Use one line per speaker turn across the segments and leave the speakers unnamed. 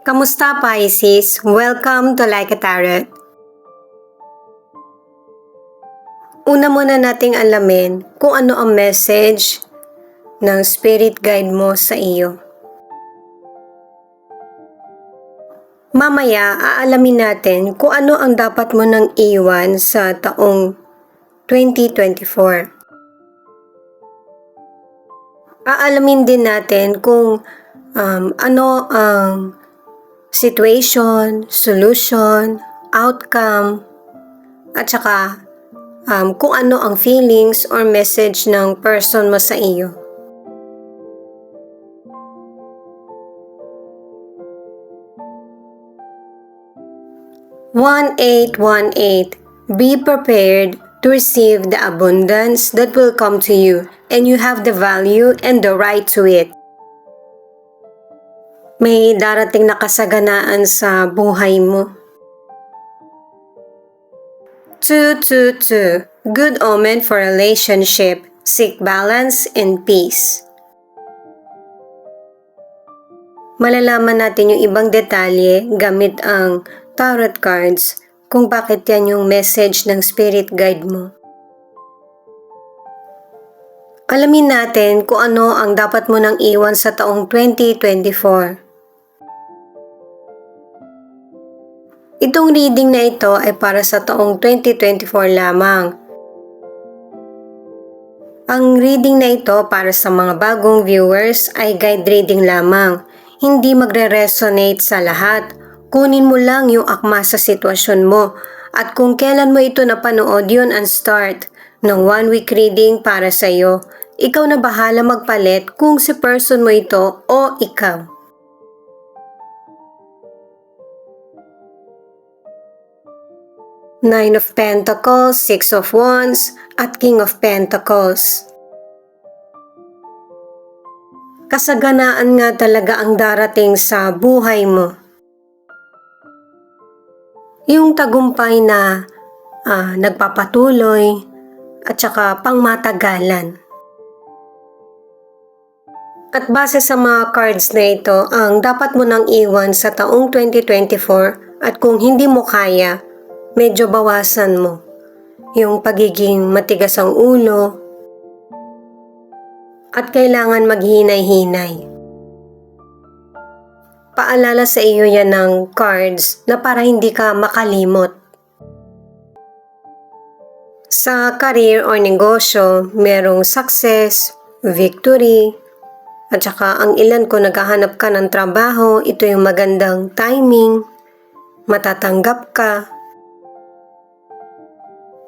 Kamusta Pisces? Welcome to Like a Tarot. Una muna nating alamin kung ano ang message ng spirit guide mo sa iyo. Mamaya aalamin natin kung ano ang dapat mo nang iwan sa taong 2024. Aalamin din natin kung ano ang situation, solution, outcome, at saka kung ano ang feelings or message ng person mo sa iyo. Be prepared to receive the abundance that will come to you, and you have the value and the right to it. May darating na kasaganaan sa buhay mo. 222. Good omen for relationship. Seek balance and peace. Malalaman natin yung ibang detalye gamit ang tarot cards kung bakit yan yung message ng spirit guide mo. Alamin natin kung ano ang dapat mo nang iwan sa taong 2024. Itong reading na ito ay para sa taong 2024 lamang. Ang reading na ito para sa mga bagong viewers ay guide reading lamang. Hindi magre-resonate sa lahat. Kunin mo lang yung akma sa sitwasyon mo at kung kailan mo ito napanood yun ang start ng 1 week reading para sa iyo. Ikaw na bahala magpalit kung si person mo ito o ikaw. Nine of Pentacles, Six of Wands, at King of Pentacles. Kasaganaan nga talaga ang darating sa buhay mo. Yung tagumpay na nagpapatuloy at saka pangmatagalan. At base sa mga cards na ito, ang dapat mo nang iwan sa taong 2024 at kung hindi mo kaya, medyo bawasan mo yung pagiging matigas ang ulo at kailangan maghinay-hinay. Paalala sa iyo yan ng cards na para hindi ka makalimot. Sa career o negosyo, merong success, victory, at saka ang ilan ko naghahanap ka ng trabaho, ito yung magandang timing, matatanggap ka.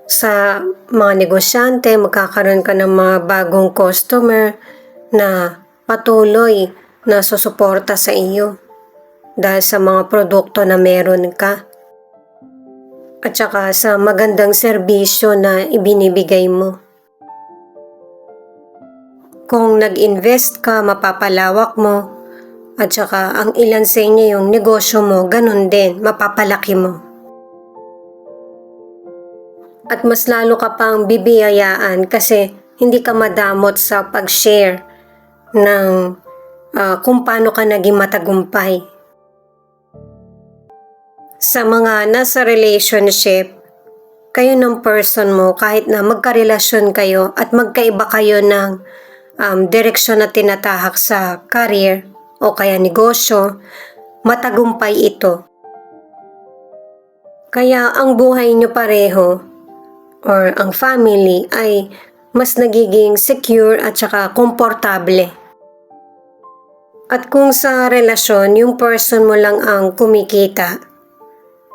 Sa mga negosyante, magkakaroon ka ng mga bagong customer na patuloy na susuporta sa iyo dahil sa mga produkto na meron ka. At saka sa magandang serbisyo na ibinibigay mo. Kung nag-invest ka, mapapalawak mo. At saka ang ilan sa inyo yung negosyo mo, ganun din, mapapalaki mo. At mas lalo ka pang bibiyayaan kasi hindi ka madamot sa pag-share ng kung paano ka naging matagumpay. Sa mga nasa relationship, kayo ng person mo kahit na magkarelasyon kayo at magkaiba kayo ng direksyon na tinatahak sa career o kaya negosyo, matagumpay ito. Kaya ang buhay nyo pareho or ang family ay mas nagiging secure at saka komportable. At kung sa relasyon, yung person mo lang ang kumikita,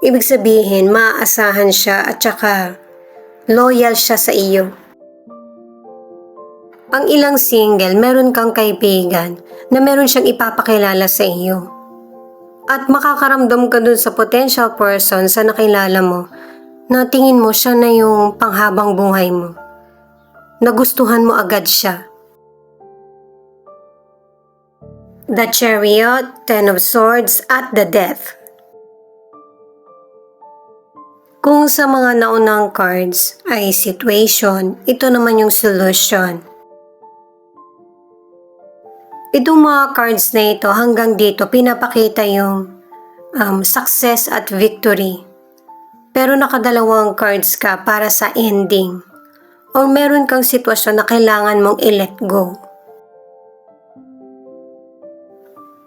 ibig sabihin maaasahan siya at saka loyal siya sa iyo. Ang ilang single, meron kang kaibigan na meron siyang ipapakilala sa iyo. At makakaramdam ka dun sa potential person sa nakilala mo na tingin mo siya na yung panghabang buhay mo. Nagustuhan mo agad siya. The Chariot, Ten of Swords, at the Death. Kung sa mga naunang cards ay situation, ito naman yung solution. Itong mga cards na ito hanggang dito pinapakita yung success at victory. Pero nakadalawang cards ka para sa ending. O meron kang sitwasyon na kailangan mong i-let go.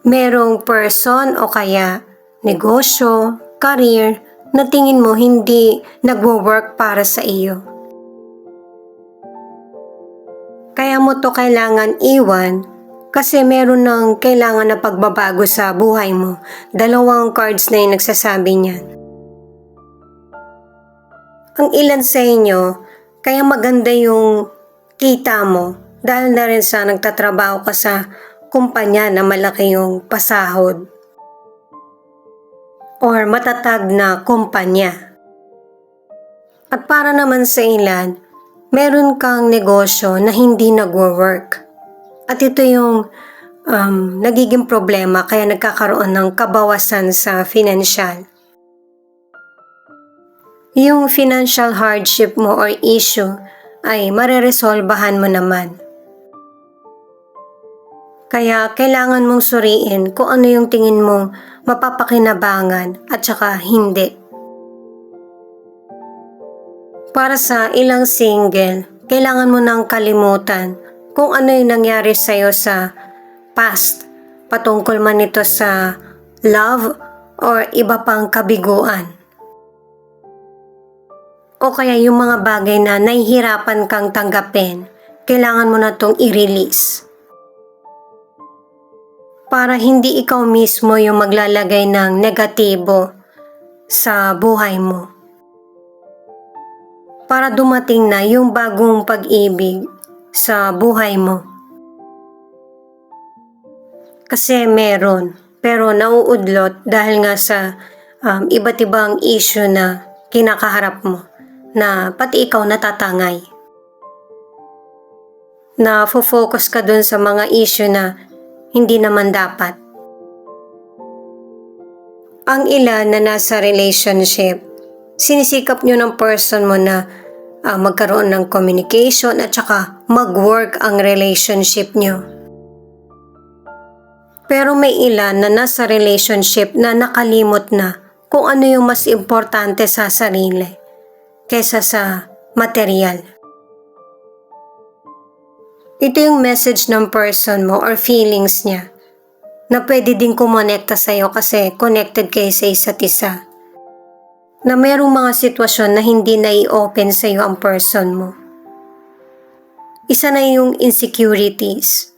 Merong person o kaya negosyo, career na tingin mo hindi nagwo-work para sa iyo. Kaya mo to kailangan iwan kasi meron ng kailangan na pagbabago sa buhay mo. Dalawang cards na yung nagsasabi niyan. Ang ilan sa inyo, kaya maganda yung kita mo dahil na rin sa nagtatrabaho ka sa kumpanya na malaki yung pasahod or matatag na kumpanya. At para naman sa ilan, meron kang negosyo na hindi nagwo-work. At ito yung nagiging problema kaya nagkakaroon ng kabawasan sa financial. Yung financial hardship mo or issue ay mareresolbahan mo naman. Kaya kailangan mong suriin kung ano yung tingin mong mapapakinabangan at saka hindi. Para sa ilang single, kailangan mo nang kalimutan kung ano yung nangyari sa'yo sa past, patungkol man ito sa love or iba pang kabiguan. O kaya yung mga bagay na nahihirapan kang tanggapin, kailangan mo na itong i-release. Para hindi ikaw mismo yung maglalagay ng negatibo sa buhay mo. Para dumating na yung bagong pag-ibig sa buhay mo. Kasi meron, pero nauudlot dahil nga sa iba't ibang issue na kinakaharap mo, na pati ikaw natatangay. Na focus ka dun sa mga issue na hindi naman dapat. Ang ilan na nasa relationship, sinisikap nyo ng person mo na magkaroon ng communication at saka mag-work ang relationship nyo. Pero may ilan na nasa relationship na nakalimot na kung ano yung mas importante sa sarili kaysa sa material. Ito yung message ng person mo or feelings niya na pwede din kumonekta sa'yo kasi connected kayo sa isa't isa. Na mayroong mga sitwasyon na hindi na i-open sa'yo ang person mo. Isa na yung insecurities.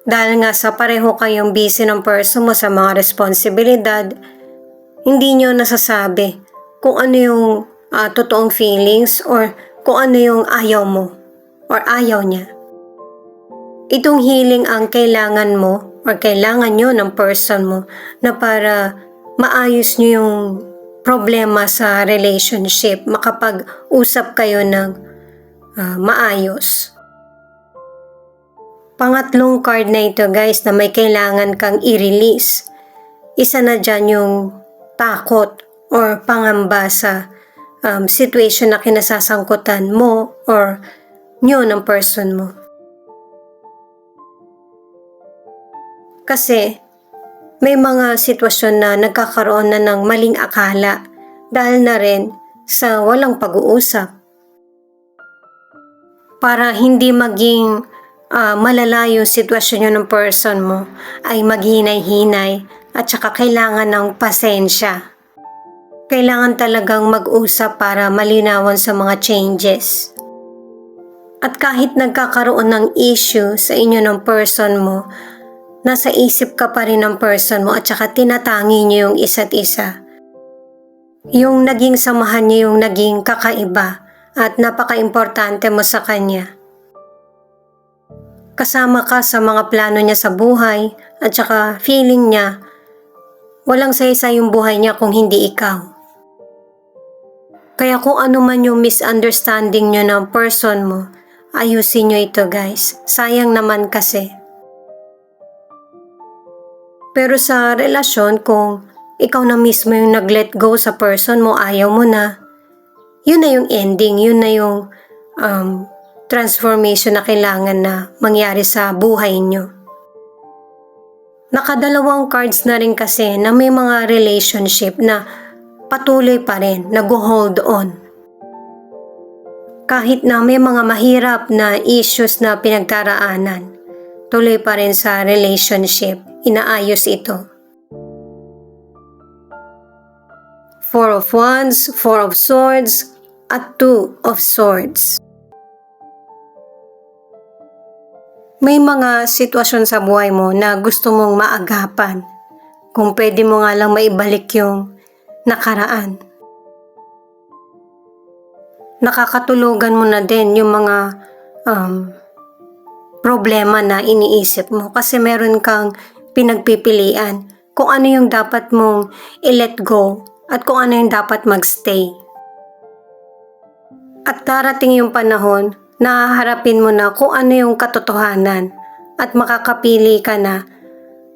Dahil nga sa pareho kayong busy ng person mo sa mga responsibilidad, hindi nyo nasasabi kung ano yung totoong feelings or kung ano yung ayaw mo or ayaw niya. Itong healing ang kailangan mo or kailangan nyo ng person mo na para maayos nyo yung problema sa relationship, makapag-usap kayo ng maayos. Pangatlong card na ito guys na may kailangan kang i-release. Isa na dyan yung takot or pangamba sa situation na kinasasangkutan mo or nyo ng person mo. Kasi may mga sitwasyon na nagkakaroon na ng maling akala dahil na rin sa walang pag-uusap. Para hindi maging malala yung sitwasyon nyo ng person mo ay maghinay-hinay at saka kailangan ng pasensya. Kailangan talagang mag-usap para malinawan sa mga changes. At kahit nagkakaroon ng issue sa inyo ng person mo, nasa isip ka pa rin ng person mo at saka tinatangi niyo yung isa't isa. Yung naging samahan niyo yung naging kakaiba at napaka-importante mo sa kanya. Kasama ka sa mga plano niya sa buhay at saka feeling niya walang saysa yung buhay niya kung hindi ikaw. Kaya kung ano man yung misunderstanding niyo ng person mo, ayusin niyo ito guys. Sayang naman kasi. Pero sa relasyon, kung ikaw na mismo yung nag-let go sa person mo, ayaw mo na, yun na yung ending, yun na yung transformation na kailangan na mangyari sa buhay nyo. Nakadalawang cards na rin kasi na may mga relationship na patuloy pa rin, nag-hold on. Kahit na may mga mahirap na issues na pinagdaraanan, tuloy pa rin sa relationship, inaayos ito. Four of Wands, Four of Swords, at Two of Swords. May mga sitwasyon sa buhay mo na gusto mong maagapan. Kung pwede mo nga lang maibalik yung nakaraan. Nakakatulugan mo na din yung mga problema na iniisip mo kasi meron kang pinagpipilian kung ano yung dapat mong i-let go at kung ano yung dapat magstay. At darating yung panahon na haharapin mo na kung ano yung katotohanan at makakapili ka na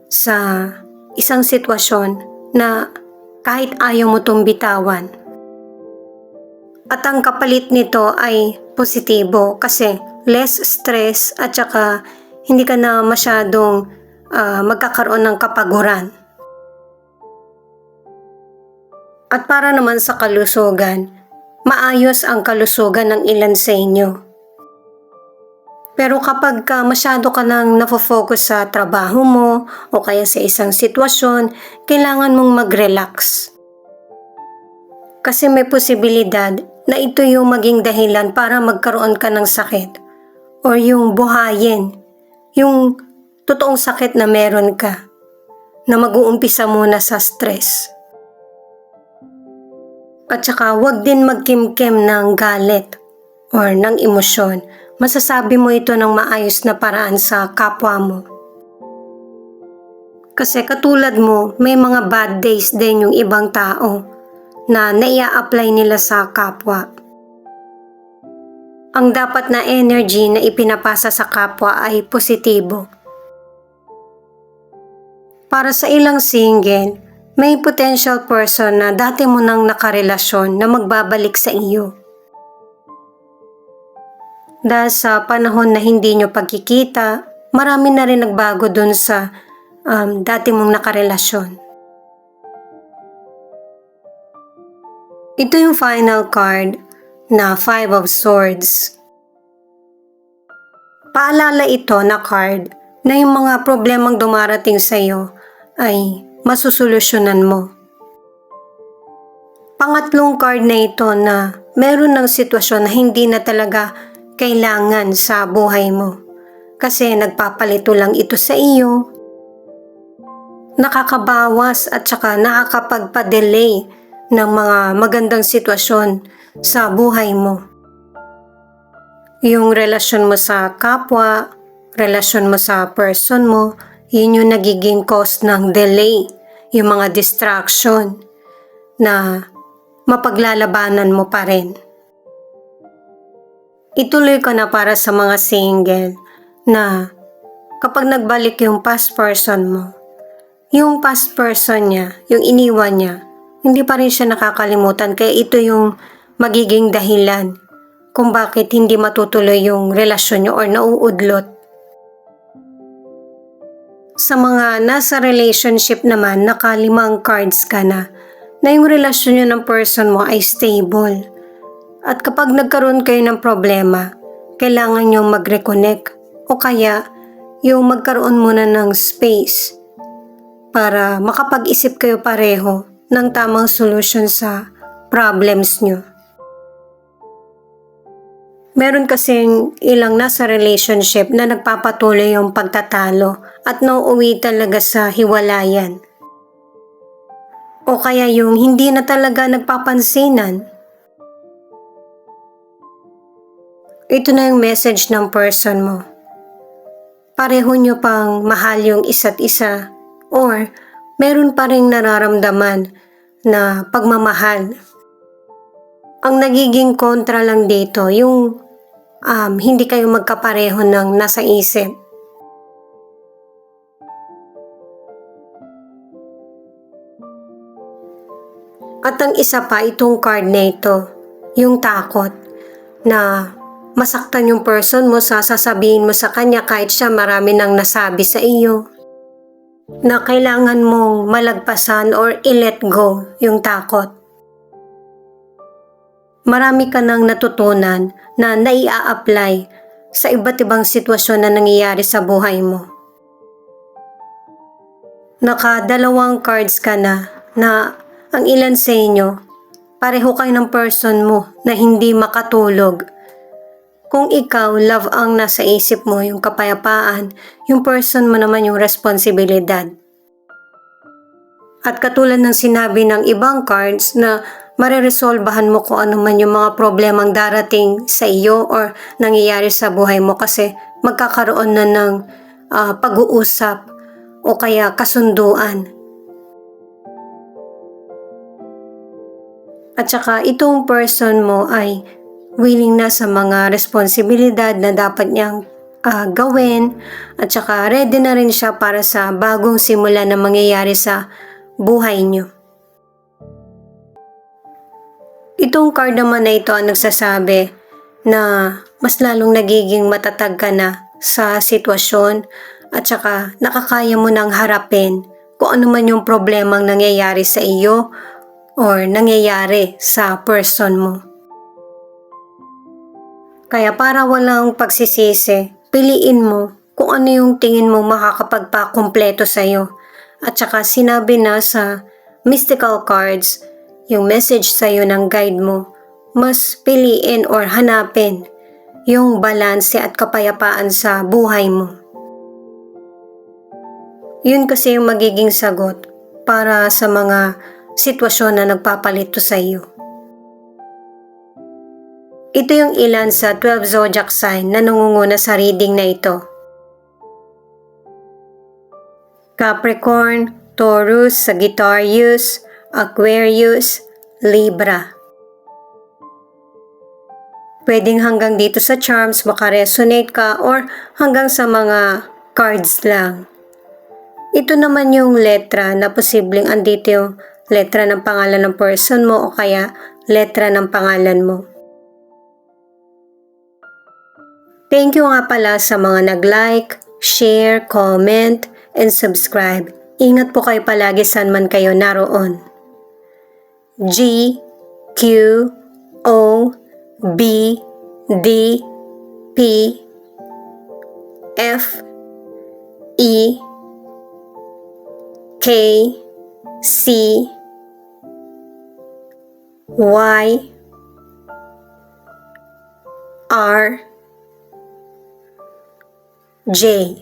sa isang sitwasyon na kahit ayaw mo itong bitawan. At ang kapalit nito ay positibo kasi less stress at saka hindi ka na masyadong magkakaroon ng kapaguran. At para naman sa kalusugan, maayos ang kalusugan ng ilan sa inyo. Pero kapag masyado ka nang nafo-focus sa trabaho mo o kaya sa isang sitwasyon, kailangan mong mag-relax. Kasi may posibilidad na ito yung maging dahilan para magkaroon ka ng sakit or yung buhayin, yung totoong sakit na meron ka na mag-uumpisa muna sa stress. At saka wag din magkimkim ng galit or ng emosyon. Masasabi mo ito ng maayos na paraan sa kapwa mo. Kasi katulad mo, may mga bad days din yung ibang tao na naia-apply nila sa kapwa. Ang dapat na energy na ipinapasa sa kapwa ay positibo. Para sa ilang single, may potential person na dati mo nang nakarelasyon na magbabalik sa iyo. Dahil sa panahon na hindi nyo pagkikita, marami na rin nagbago dun sa dati mong nakarelasyon. Ito yung final card na Five of Swords. Paalala ito na card na yung mga problemang dumarating sa iyo ay masusolusyonan mo. Pangatlong card na ito na meron ng sitwasyon na hindi na talaga kailangan sa buhay mo kasi nagpapalito lang ito sa iyo, nakakabawas at saka nakakapagpa-delay ng mga magandang sitwasyon sa buhay mo. Yung relasyon mo sa kapwa, relasyon mo sa person mo, yun yung nagiging cause ng delay, yung mga distraction na mapaglalabanan mo pa rin. Ituloy ko na para sa mga single na kapag nagbalik yung past person mo, yung past person niya, yung iniwan niya, hindi pa rin siya nakakalimutan kaya ito yung magiging dahilan kung bakit hindi matutuloy yung relasyon niyo or nauudlot. Sa mga nasa relationship naman, nakalimang cards ka na yung relasyon niyo ng person mo ay stable. At kapag nagkaroon kayo ng problema, kailangan nyo mag-reconnect o kaya yung magkaroon muna ng space para makapag-isip kayo pareho ng tamang solution sa problems nyo. Meron kasing ilang nasa relationship na nagpapatuloy yung pagtatalo at nauuwi talaga sa hiwalayan. O kaya yung hindi na talaga nagpapansinan. Ito na yung message ng person mo. Pareho nyo pang mahal yung isa't isa or meron pa ring nararamdaman na pagmamahal. Ang nagiging kontra lang dito yung hindi kayo magkapareho ng nasa isip. At ang isa pa, itong card na ito, yung takot na masaktan yung person mo sa sasabihin mo sa kanya kahit siya marami nang nasabi sa iyo. na kailangan mong malagpasan or i-let go yung takot. Marami ka nang natutunan na naia-apply sa iba't ibang sitwasyon na nangyayari sa buhay mo. Nakadalawang cards ka na ang ilan sa inyo, pareho kayo ng person mo na hindi makatulog. Kung ikaw, love ang nasa isip mo, yung kapayapaan, yung person mo naman yung responsibilidad. At katulad ng sinabi ng ibang cards na mareresolbahan mo kung ano man yung mga problemang darating sa iyo or nangyayari sa buhay mo kasi magkakaroon na ng pag-uusap o kaya kasunduan. At saka itong person mo ay willing na sa mga responsibilidad na dapat niyang gawin at saka ready na rin siya para sa bagong simula na mangyayari sa buhay niyo. Itong card naman na ito ang nagsasabi na mas lalong nagiging matatag ka na sa sitwasyon at saka nakakaya mo nang harapin kung ano man yung problemang nangyayari sa iyo or nangyayari sa person mo. Kaya para walang pagsisisi, piliin mo kung ano yung tingin mo makakapagpakumpleto sa iyo. At saka sinabi na sa mystical cards, yung message sa iyo ng guide mo, mas piliin or hanapin yung balanse at kapayapaan sa buhay mo. Yun kasi yung magiging sagot para sa mga sitwasyon na nagpapalito sa iyo. Ito yung ilan sa 12 zodiac sign na nangunguna sa reading na ito. Capricorn, Taurus, Sagittarius, Aquarius, Libra. Pwedeng hanggang dito sa charms makaresonate ka or hanggang sa mga cards lang. Ito naman yung letra na posibleng andito yung letra ng pangalan ng person mo o kaya letra ng pangalan mo. Thank you nga pala sa mga nag-like, share, comment, and subscribe. Ingat po kayo palagi saan man kayo naroon. G, Q, O, B, D, P, F, E, K, C, Y, R, J.